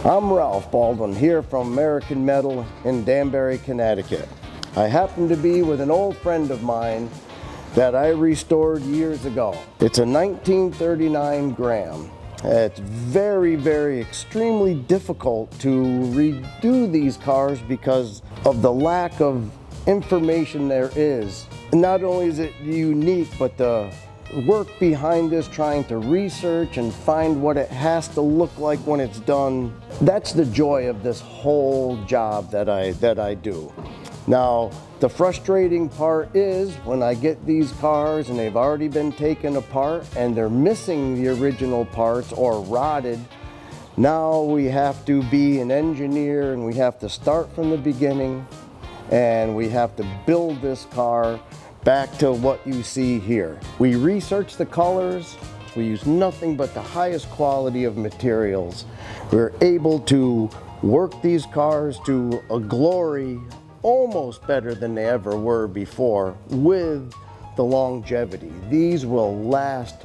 I'm Ralph Baldwin here from American Metal in Danbury, Connecticut. I happen to be with an old friend of mine that I restored years ago. It's a 1939 Graham. It's very, extremely difficult to redo these cars because of the lack of information there is. Not only is it unique, but the work behind this, trying to research and find what it has to look like when it's done. That's the joy of this whole job that I do. Now, the frustrating part is when I get these cars and they've already been taken apart and they're missing the original parts or rotted. Now we have to be an engineer and we have to start from the beginning and we have to build this car back to what you see here. We research the colors. We use nothing but the highest quality of materials. We're able to work these cars to a glory almost better than they ever were before with the longevity. These will outlast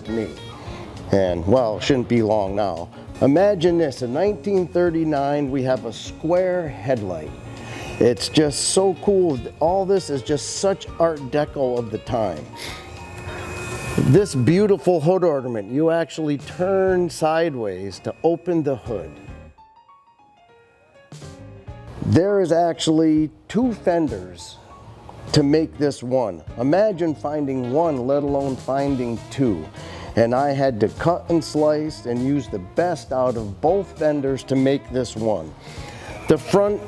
me. And well, it shouldn't be long now. Imagine this, in 1939 we have a square headlight. It's just so cool. All this is just such Art Deco of the time. This beautiful hood ornament, you actually turn sideways to open the hood. There is actually two fenders to make this one. Imagine finding one, let alone finding two. And I had to cut and slice and use the best out of both fenders to make this one. The front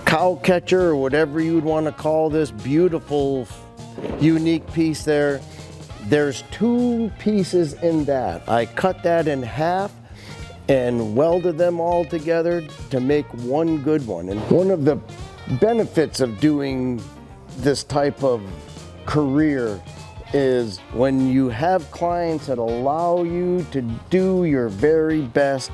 cow catcher, or whatever you'd want to call this beautiful, unique piece there, there's two pieces in that. I cut that in half and welded them all together to make one good one. And one of the benefits of doing this type of career is when you have clients that allow you to do your very best.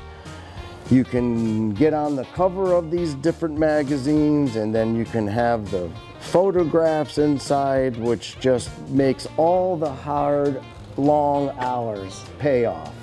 You can get on the cover of these different magazines and then you can have the photographs inside, which just makes all the hard, long hours pay off.